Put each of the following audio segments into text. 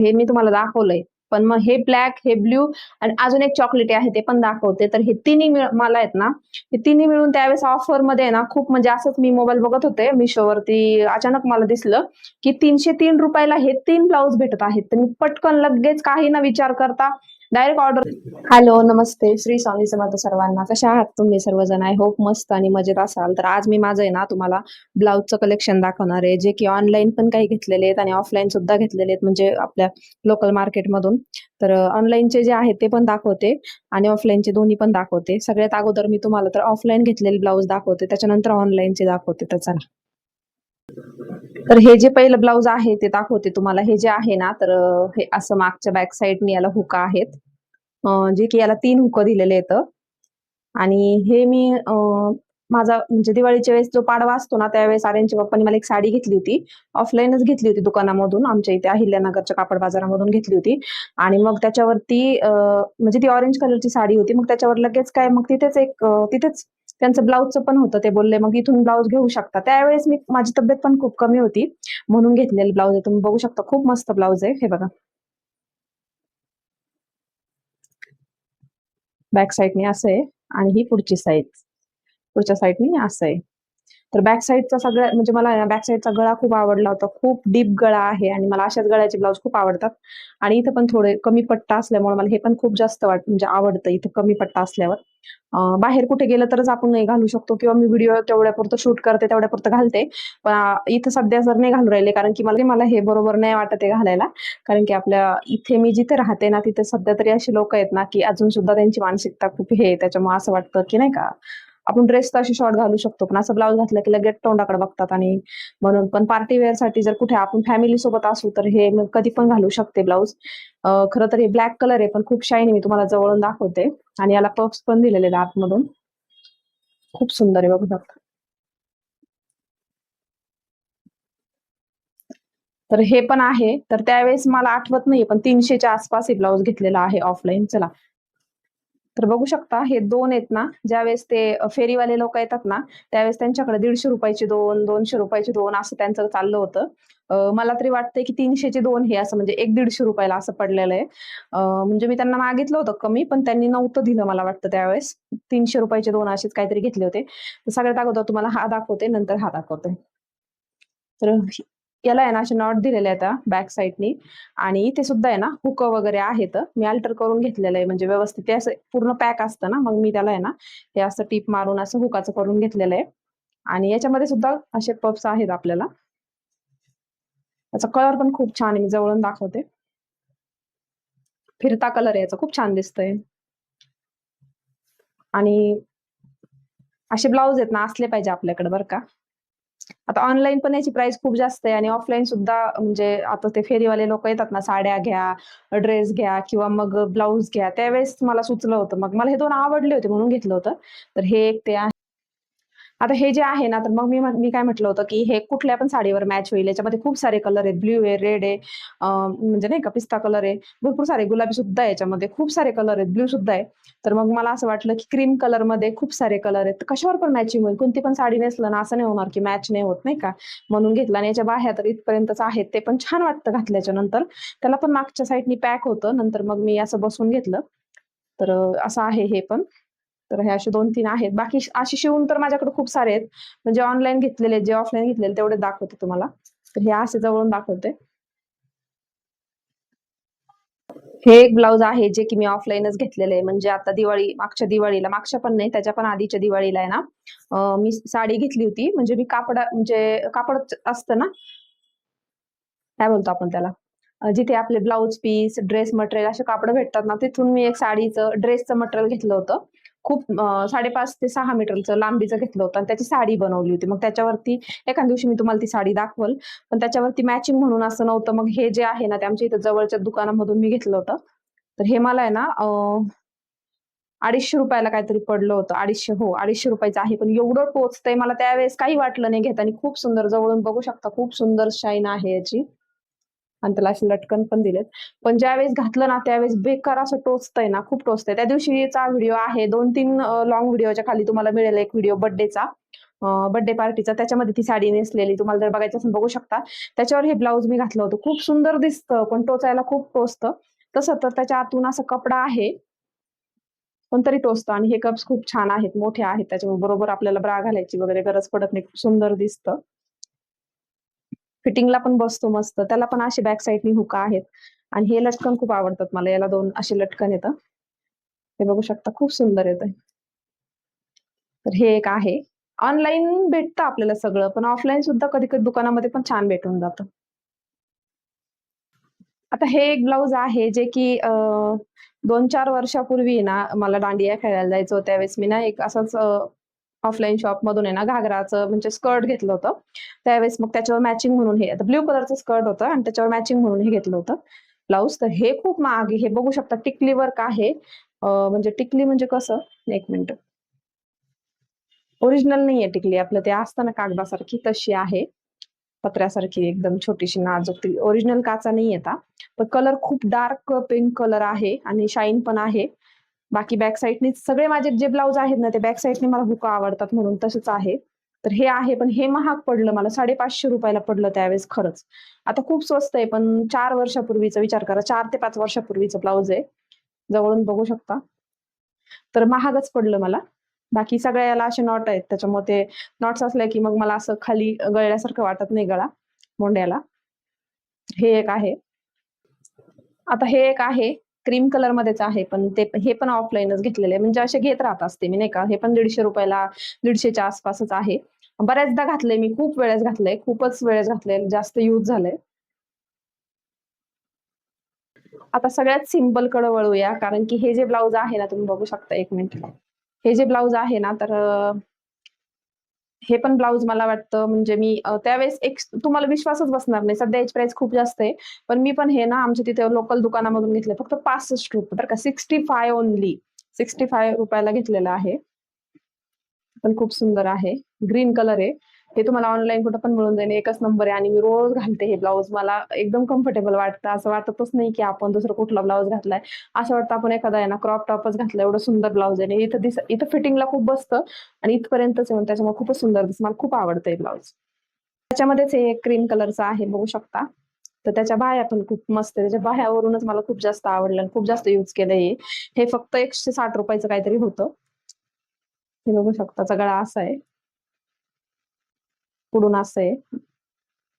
हे मी तुम्हाला दाखवलंय. पण मग हे ब्लॅक, हे ब्लू आणि अजून एक चॉकलेटी आहे ते पण दाखवते. तर हे तिन्ही मला आहेत ना, हे तिन्ही मिळून त्यावेळेस ऑफरमध्ये आहे ना, खूप म्हणजे असंच मी मोबाईल बघत होते Mishoवरती अचानक मला दिसलं, की ₹303 ला हे 3 ब्लाउज भेटत आहेत. तर मी पटकन लगेच काही न विचार करता डायरेक्ट ऑर्डर. हॅलो, नमस्ते. श्री स्वामी समर्थ सर्वांना. कशा आहात तुम्ही सर्वजण? आय होप मस्त आणि मजेत असाल. तर आज मी माझं आहे ना तुम्हाला ब्लाउजचं कलेक्शन दाखवणार आहे, जे की ऑनलाईन पण काही घेतलेले आहेत आणि ऑफलाईन सुद्धा घेतलेले आहेत, म्हणजे आपल्या लोकल मार्केटमधून. तर ऑनलाईनचे जे आहेत ते पण दाखवते आणि ऑफलाईनचे दोन्ही पण दाखवते. सगळ्यात अगोदर मी तुम्हाला तर ऑफलाईन घेतलेले ब्लाऊज दाखवते, त्याच्यानंतर ऑनलाईनचे दाखवते. तर चला. तर हे जे पहिलं ब्लाऊज आहे ते दाखवते तुम्हाला. हे जे आहे ना, तर हे असं मागच्या बॅक साईडनी याला हुका आहेत. जे की याला 3 हुकं दिलेले आहेत. आणि हे मी माझा म्हणजे दिवाळीच्या वेळेस जो पाडवा असतो ना, त्यावेळेस आर्यनच्या पप्पांनी मला एक साडी घेतली होती. ऑफलाईनच घेतली होती दुकानामधून. आमच्या इथे अहिल्यानगरच्या कापड बाजारामधून घेतली होती. आणि मग त्याच्यावरती म्हणजे ती ऑरेंज कलरची साडी होती. मग त्याच्यावर लगेच काय मग तिथेच त्यांचं ब्लाउजचं पण होतं. ते बोलले, "मग इथून ब्लाउज घेऊ शकता." त्यावेळेस माझी तब्येत पण खूप कमी होती, म्हणून घेतलेलं ब्लाउज आहे. तुम्ही बघू शकता खूप मस्त ब्लाउज आहे. हे बघा. बॅक साईडने असं आहे आणि ही पुढची साईड. पुढच्या साईडनी असं आहे. तर बॅक साईडचा सगळ्या म्हणजे मला बॅक साईडचा गळा खूप आवडला होता. खूप डीप गळा आहे आणि मला अशाच गळ्याचे ब्लाउज खूप आवडतात. आणि इथं पण थोडे कमी पट्टा असल्यामुळे मला हे पण खूप जास्त म्हणजे आवडतं इथं कमी पट्टा असल्यावर. बाहेर कुठे गेलं तरच आपण नाही घालू शकतो किंवा मी व्हिडिओ तेवढ्यापुरतं शूट करते, तेवढ्यापुरतं घालते. पण इथं सध्या जर नाही घालू राहिले, कारण की मला मला हे बरोबर नाही वाटत आहे घालायला. कारण की आपल्या इथे मी जिथे राहते ना, तिथे सध्या तरी अशी लोकं आहेत ना, की अजून सुद्धा त्यांची मानसिकता खूप हे आहे. त्याच्यामुळे असं वाटतं, की नाही का, आपण ड्रेस तर अशी शॉर्ट घालू शकतो, पण असं ब्लाउज घातलं की लगेच तोंडाकडे बघतात. आणि म्हणून पण पार्टी वेअरसाठी जर कुठे आपण फॅमिली सोबत असू, तर हे मी कधी पण घालू शकते ब्लाउज. खरं तर हे ब्लॅक कलर आहे, पण खूप शायनी. मी तुम्हाला जवळून दाखवते. आणि याला पफ्स पण दिलेले आहेत आतमधून. खूप सुंदर आहे, बघू शकता. तर हे पण आहे. तर त्यावेळेस मला आठवत नाहीये, पण 300च्या आसपास हे ब्लाउज घेतलेला आहे ऑफलाईन. चला. तर बघू शकता हे 2 आहेत ना, ज्यावेळेस ते फेरीवाले लोकं येतात ना, त्यावेळेस त्यांच्याकडे ₹150 चे 2, ₹200 चे 2 असं त्यांचं चाललं होतं. मला तरी वाटतंय की 300चे 2 हे असं म्हणजे एक ₹150 ला असं पडलेलं आहे. म्हणजे मी त्यांना मागितलं होतं कमी, पण त्यांनी नव्हतं दिलं मला वाटतं त्यावेळेस. ₹300चे 2 असेच काहीतरी घेतले होते. तर सगळ्यात अगोदर तुम्हाला हा दाखवते, नंतर हा दाखवते. तर याला आहे ना असे नॉट दिलेले आहेत बॅक साइडनी. आणि इथे सुद्धा आहे ना हुक वगैरे आहेत. मी अल्टर करून घेतलेलं आहे, म्हणजे व्यवस्थित ते असं पूर्ण पॅक असतं ना, मग मी त्याला आहे ना हे असं टीप मारून असं हुकाचं करून घेतलेलं आहे. आणि याच्यामध्ये सुद्धा असे पफ्स आहेत आपल्याला. याचा कलर पण खूप छान आहे. मी जवळून दाखवते. फिरता कलर आहे याचा, खूप छान दिसतंय. आणि असे ब्लाउज आहेत ना असले पाहिजे आपल्याकडे बरं का. आता ऑनलाईन पण याची प्राइस खूप जास्त आहे आणि ऑफलाईन सुद्धा, म्हणजे आता ते फेरीवाले लोकं येतात ना, साड्या घ्या, ड्रेस घ्या किंवा मग ब्लाउज घ्या. त्यावेळेस मला सुचलं होतं. मग मला हे 2 आवडले होते म्हणून घेतलं होतं. तर हे एक ते आहे. आता हे जे आहे ना, तर मग मी काय म्हटलं होतं, की हे कुठल्या पण साडीवर मॅच होईल. याच्यामध्ये खूप सारे कलर आहेत. ब्लू आहे, रेड आहे, म्हणजे नाही का पिस्ता कलर आहे. भरपूर सारे गुलाबी सुद्धा आहे याच्यामध्ये. खूप सारे कलर आहेत. ब्लू सुद्धा आहे. तर मग मला असं वाटलं, की क्रीम कलरमध्ये खूप सारे कलर आहेत. तर कशावर पण मॅचिंग होईल. कोणती पण साडी नेसलं ना, असं नाही होणार, की मॅच नाही होत, नाही का? म्हणून घेतलं. आणि याच्या बाह्या तर इथपर्यंतच आहेत. ते पण छान वाटतं घातल्याच्या नंतर. त्याला पण मागच्या साइडनी पॅक होतं. नंतर मग मी असं बसवून घेतलं. तर असं आहे हे पण. तर हे असे 2-3 आहेत. बाकी असे शिवून तर माझ्याकडे खूप सारे आहेत. म्हणजे ऑनलाईन घेतलेले, जे ऑफलाईन घेतलेले तेवढे दाखवते तुम्हाला. तर हे असे जवळून दाखवते. हे एक ब्लाउज आहे, जे की मी ऑफलाईनच घेतलेलं आहे. म्हणजे आता मागच्या दिवाळीला, मागच्या पण नाही, त्याच्या पण आधीच्या दिवाळीला आहे ना, मी साडी घेतली होती. म्हणजे मी म्हणजे कापड असतं ना, काय बोलतो आपण त्याला? जिथे आपले ब्लाउज पीस, ड्रेस मटेरियल असे कापडं भेटतात ना, तिथून मी एक ड्रेसचं मटेरियल घेतलं होतं. खूप 5.5 ते 6 मीटरचं लांबीचं घेतलं होतं आणि त्याची साडी बनवली होती. मग त्याच्यावरती एखाद्या दिवशी मी तुम्हाला ती साडी दाखवल. पण त्याच्यावरती मॅचिंग म्हणून असं नव्हतं. मग हे जे आहे ना, ते आमच्या इथं जवळच्या दुकानामधून मी घेतलं होतं. तर हे मला आहे ना ₹250 ला काहीतरी पडलं होतं. 250, हो, ₹250चं आहे. पण एवढं टोचतंय मला त्यावेळेस काही वाटलं नाही घेताना. खूप सुंदर, जवळून बघू शकता, खूप सुंदर शाईन आहे याची. आणि त्याला असे लटकन पण दिलेत. पण ज्यावेळेस घातलं ना, त्यावेळेस बेकार असं टोचतंय ना, खूप टोचतंय. त्या दिवशीचा व्हिडिओ आहे. 2-3 लाँग व्हिडिओच्या खाली तुम्हाला मिळेल एक व्हिडिओ बर्थडेचा. बर्थडे पार्टीचा, त्याच्यामध्ये ती साडी नेसलेली तुम्हाला जर बघायचं असेल बघू शकता. त्याच्यावर हे ब्लाउज मी घातलं होतं. खूप सुंदर दिसतं, पण टोचायला खूप टोचतं. तसं तर त्याच्या आतून असं कपडा आहे, पण तरी टोचतं आणि हे कप्स खूप छान आहेत, मोठे आहेत. त्याच्यामुळे बरोबर आपल्याला ब्रा घालायची वगैरे गरज पडत नाही. खूप सुंदर दिसतं. फिटिंगला पण बसतो मस्त. त्याला पण अशी बॅक साइडनी हुका आहेत आणि हे लटकन खूप आवडतात मला. याला 2 असे लटकन येतं. हे बघू शकता खूप सुंदर येतंय. तर हे एक आहे. ऑनलाईन भेटतं आपल्याला सगळं, पण ऑफलाईन सुद्धा कधी-कधी दुकानामध्ये पण छान भेटून जातं. आता हे एक ब्लाउज आहे जे की 2-4 वर्षापूर्वी ना मला दांडिया खेळायला जायचं होतं. त्यावेळेस मी ना एक असंच ऑफलाईन शॉपमधून आहे ना घागराचं म्हणजे स्कर्ट घेतलं होतं. त्यावेळेस मग त्याच्यावर मॅचिंग म्हणून हे आता ब्लू कलरचं स्कर्ट होतं आणि त्याच्यावर मॅचिंग म्हणून हे घेतलं होतं ब्लाउज. तर हे खूप महाग आहे. हे बघू शकता टिकली वर्क आहे. म्हणजे टिकली म्हणजे कसं? 1 मिनिट. ओरिजिनल नाहीये टिकली. आपलं ते असतं ना कागदासारखी तशी आहे. पत्र्यासारखी एकदम छोटीशी नाजूक ती ओरिजिनल काचा नाहीये हा. पण कलर खूप डार्क पिंक कलर आहे आणि शाईन पण आहे. बाकी बॅक साइडनी सगळे माझे जे ब्लाउज आहेत ना, ते बॅक साइडनी मला हुक आवडतात म्हणून तसंच आहे. तर हे आहे, पण हे महाग पडलं मला ₹550 ला पडलं त्यावेळेस खरंच. आता खूप स्वस्त आहे, पण 4 वर्षापूर्वीचा विचार करा. 4 ते 5 वर्षापूर्वीचं ब्लाउज आहे. जवळून बघू शकता. तर महागच पडलं मला. बाकी सगळ्या याला असे नॉट आहेत. त्याच्यामुळे ते नॉट्स असले की मग मला असं खाली गळल्यासारखं वाटत नाही गळा मोंड्याला. हे एक आहे. आता हे एक आहे. क्रीम कलरमध्येच आहे, पण हे पण ऑफलाईनच घेतलेलं आहे. म्हणजे असे घेत राहत असते मी नाही का. हे पण ₹150 ला 150 च्या आसपासच आहे. बऱ्याचदा घातलंय मी, खूप वेळेस घातलंय. खूपच वेळेस घातलंय. जास्त यूज झालंय. आता सगळ्यात सिंपलकडे वळूया, कारण की हे जे ब्लाउज आहे ना, तुम्ही बघू शकता 1 मिनिट. हे जे ब्लाउज आहे ना, तर हे पण ब्लाउज मला वाटतं म्हणजे मी त्यावेळेस एक तुम्हाला विश्वासच बसणार नाही. सध्या याची प्राईस खूप जास्त आहे. पण मी पण हे ना आमच्या तिथे लोकल दुकानामधून घेतले. फक्त ₹65 बरं का. 65 ओन्ली. ₹65 ला घेतलेलं आहे. पण खूप सुंदर आहे. ग्रीन कलर आहे. हे तुम्हाला ऑनलाईन कुठं पण मिळून जाईल. एकच नंबर आहे आणि मी रोज घालते हे ब्लाउज. मला एकदम कम्फर्टेबल वाटतं. असं वाटतच नाही, की आपण दुसरा कुठला ब्लाउज घातलाय. असं वाटतं आपण एखादा आहे ना क्रॉप टॉपच घातला. एवढं सुंदर ब्लाउज आहे आणि इथं फिटिंगला खूप बसतं आणि इथपर्यंतच आहे त्याच्यामुळे खूपच सुंदर दिसतं. मला खूप आवडतं हे ब्लाउज. त्याच्यामध्येच हे क्रीम कलरचं आहे बघू शकता. तर त्याच्या बाह्या पण खूप मस्त आहे. त्याच्या बाह्यावरूनच मला खूप जास्त आवडलं आणि खूप जास्त यूज केलंय हे. हे फक्त ₹160 काहीतरी होतं. हे बघू शकता. त्याचा गळा असा आहे. पुढून असं आहे.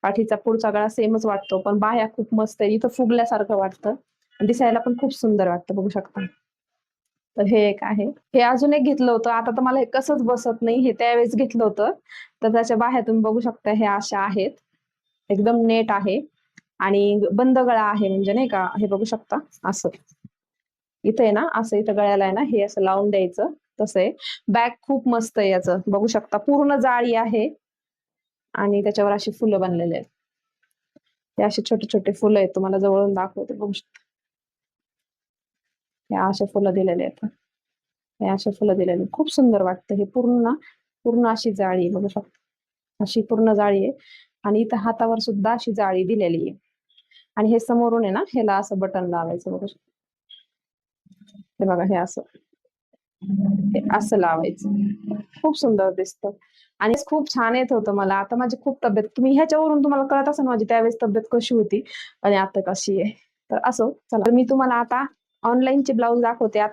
पाठीचा पुढचा गळा सेमच वाटतो, पण बाह्या खूप मस्त आहे. इथं फुगल्यासारखं वाटतं आणि दिसायला पण खूप सुंदर वाटतं बघू शकता. तर हे एक आहे. हे अजून एक घेतलं होतं. आता तर मला हे कसंच बसत नाही. हे त्यावेळेस घेतलं होतं. तर त्याच्या बाह्या तुम्ही बघू शकता हे अशा आहेत. एकदम नेट आहे आणि बंद गळा आहे म्हणजे नाही का, हे बघू शकता असं. इथे आहे ना, असं इथं गळ्याला आहे ना, हे असं लावून द्यायचं. तसं आहे. बॅक खूप मस्त आहे याचं. बघू शकता पूर्ण जाळी आहे आणि त्याच्यावर अशी फुलं बनलेले आहेत. हे असे छोटे-छोटे फुलं आहेत. तुम्हाला जवळून दाखवते बघू शकता. हे असे फुलं दिलेले आहेत. हे असे फुलं दिलेले खूप सुंदर वाटतं. हे पूर्ण ना, पूर्ण अशी जाळी आहे बघू शकता. अशी पूर्ण जाळी आहे आणि इथं हातावर सुद्धा अशी जाळी दिलेली आहे आणि हे समोरून आहे ना, ह्याला असं बटन लावायचं बघू शकता. हे बघा हे असं. हे असं लावायचं. खूप सुंदर दिसतं आणि खूप छान येत होतं मला. आता माझी खूप तब्येत तुम्ही ह्याच्यावरून तुम्हाला कळत असेल माझी त्यावेळेस तब्येत कशी होती आणि आता कशी आहे. तर असो, चला तर मी तुम्हाला आता ऑनलाईनचे ब्लाउज दाखवते.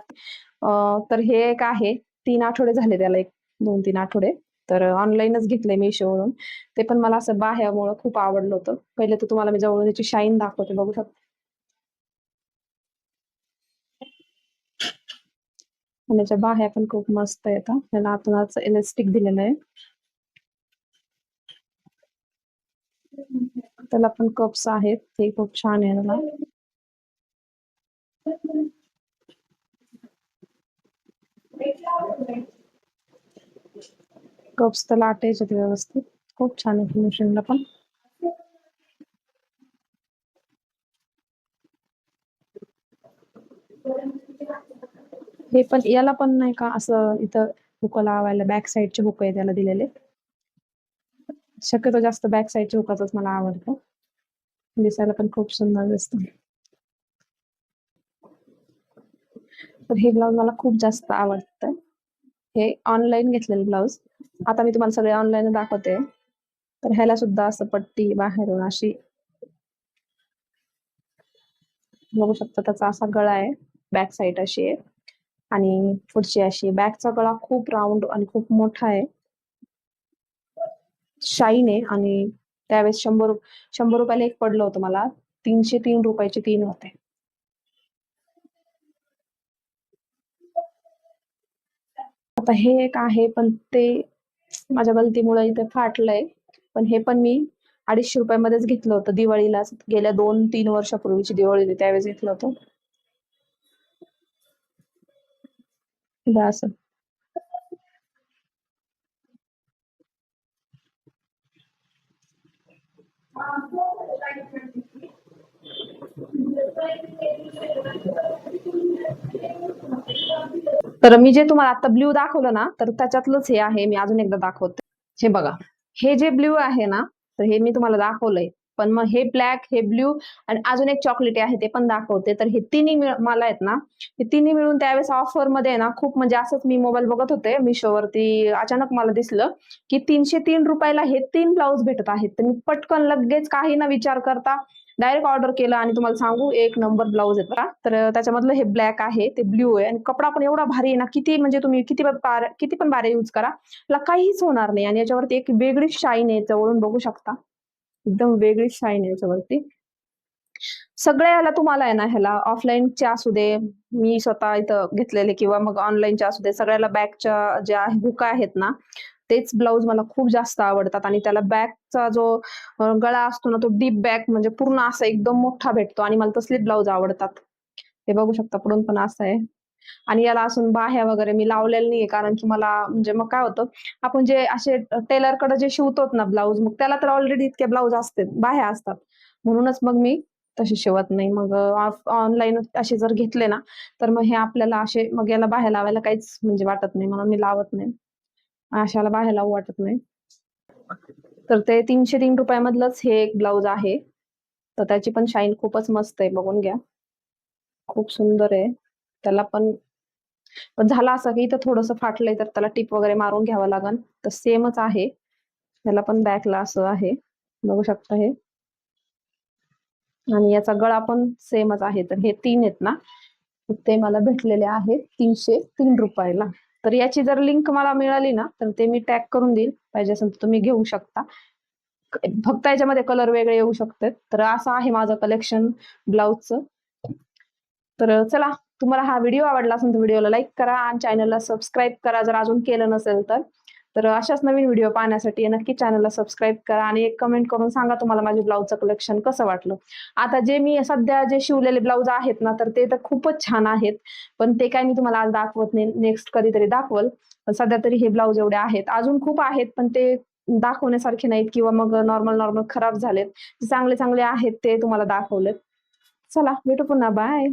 तर हे एक आहे. 3 आठवडे झाले त्याला एक 2-3 आठवडे. तर ऑनलाईनच घेतलंय Mishoवरून. ते पण मला असं बाह्यामुळं खूप आवडलं होतं. पहिले तर तुम्हाला मी जवळून याची शाईन दाखवते बघू शकता. आणि याच्या बाह्या पण खूप मस्त आहेत हां. त्याला आतूनच इलास्टिक दिलेलं आहे. त्याला पण कप्स आहेत. ते खूप छान आहे त्याला. कप्स त्याला अटॅच आहेत व्यवस्थित. खूप छान आहे फिनिशिंगला पण. हे पण याला पण नाही का असं इथं हुक लावायला बॅक साइडचे हुक आहे त्याला दिलेले. शक्यतो जास्त बॅक साइडच्या हुकाचच मला आवडतं. दिसायला पण खूप सुंदर दिसतं. तर हे ब्लाउज मला खूप जास्त आवडतं. हे ऑनलाईन घेतलेलं ब्लाउज. आता मी तुम्हाला सगळे ऑनलाईन दाखवते. तर ह्याला सुद्धा असं पट्टी बाहेरून अशी बघू शकता, त्याचा असा गळा आहे, बॅक साईड अशी आहे आणि पुढची अशी. बॅकचा गळा खूप राउंड आणि खूप मोठा आहे, शाईन आहे आणि त्यावेळेस 100 एक पडलं होतं मला. 303 रुपयाचे 3 होते. आता हे एक आहे, पण ते माझ्या गलतीमुळे इथे फाटलंय. पण हे पण मी 250 रुपयामध्येच घेतलं होतं दिवाळीलाच. गेल्या 2-3 वर्षापूर्वीची दिवाळी होती त्यावेळेस घेतलं होतं. हे असं. तर मी जे तुम्हाला आता ब्ल्यू दाखवलं ना, तर त्याच्यातलंच हे आहे. मी अजून एकदा दाखवते. हे बघा, हे जे ब्ल्यू आहे ना, तर हे मी तुम्हाला दाखवलंय. पण मग हे ब्लॅक, हे ब्ल्यू आणि अजून एक चॉकलेटी आहे ते पण दाखवते. तर हे तिन्ही मला आहेत ना, हे तिन्ही मिळून त्यावेळेस ऑफरमध्ये आहे ना, खूप म्हणजे असंच मी मोबाईल बघत होते मिशोवरती, अचानक मला दिसलं की 303 रुपयाला हे 3 ब्लाउज भेटत आहेत. तर मी पटकन लगेच काही न विचार करता डायरेक्ट ऑर्डर केलं आणि तुम्हाला सांगू, एक नंबर ब्लाउज आहेत बघा. तर त्याच्यामधलं हे ब्लॅक आहे, ते ब्ल्यू आहे आणि कपडा पण एवढा भारी आहे ना, किती म्हणजे तुम्ही किती पण बारे यूज करा, त्याला काहीच होणार नाही आणि याच्यावरती एक वेगळीच शाईन आहे, जवळून बघू शकता. एकदम वेगळीच शाईन आहे याच्यावरती. सगळ्या ह्याला तुम्हाला आहे ना, ह्याला ऑफलाईनचे असू दे, मी स्वतः इथं घेतलेले किंवा मग ऑनलाईनचे असू दे, सगळ्याला बॅकच्या ज्या हुका आहेत ना, तेच ब्लाउज मला खूप जास्त आवडतात आणि त्याला बॅकचा जो गळा असतो ना, तो डीप बॅक म्हणजे पूर्ण असा एकदम मोठा भेटतो आणि मला तसलेच ब्लाउज आवडतात. हे बघू शकता, पुढून पण असं आहे. आणि याला असून बाह्या वगैरे मी लावलेल्या नाहीये, कारण की मला म्हणजे मग काय होतं, आपण जे असे टेलरकडे जे शिवतो ना ब्लाउज, मग त्याला तर ऑलरेडी इतके ब्लाउज असते, बाह्या असतात. म्हणूनच मग मी तशी शिवत नाही. मग ऑनलाईन असे जर घेतले ना, तर मग हे आपल्याला असे मग याला बाह्या लावायला काहीच म्हणजे वाटत नाही, म्हणून मी लावत नाही. अशाला बाह्या लावू वाटत नाही. तर ते 303 रुपयामधलंच हे एक ब्लाउज आहे. तर त्याची पण शाईन खूपच मस्त आहे, बघून घ्या. खूप सुंदर आहे. त्याला पण पण झालं असं की इथं थोडंसं फाटलंय, तर त्याला टिप वगैरे मारून घ्यावं लागेल. तर सेमच आहे. त्याला पण बॅकला असं आहे. बघू शकता हे. आणि याचा गळा पण सेमच आहे. तर हे 3 आहेत ना, ते मला भेटलेले आहेत 303 रुपयाला. तर याची जर लिंक मला मिळाली ना, तर ते मी टॅग करून देईल. पाहिजे असेल तर तुम्ही घेऊ शकता. फक्त याच्यामध्ये कलर वेगळे येऊ शकतात. तर असं आहे माझं कलेक्शन ब्लाउजचं. तर चला, तुम्हाला हा व्हिडिओ आवडला असेल तर व्हिडिओला लाईक करा आणि चॅनलला सबस्क्राईब करा जर अजून केलं नसेल तर. तर अशाच नवीन व्हिडिओ पाहण्यासाठी नक्की चॅनलला सबस्क्राईब करा आणि एक कमेंट करून सांगा तुम्हाला माझे ब्लाउजचं कलेक्शन कसं वाटलं. आता जे मी सध्या जे शिवलेले ब्लाउज आहेत ना, तर ते तर खूपच छान आहेत. पण ते काय मी तुम्हाला आज दाखवत नाही. नेक्स्ट कधीतरी दाखवल. पण सध्या तरी हे ब्लाउज एवढे आहेत. अजून खूप आहेत, पण ते दाखवण्यासारखे नाहीत किंवा मग नॉर्मल खराब झालेत. चांगले आहेत ते तुम्हाला दाखवलेत. चला, भेटू पुन्हा. बाय.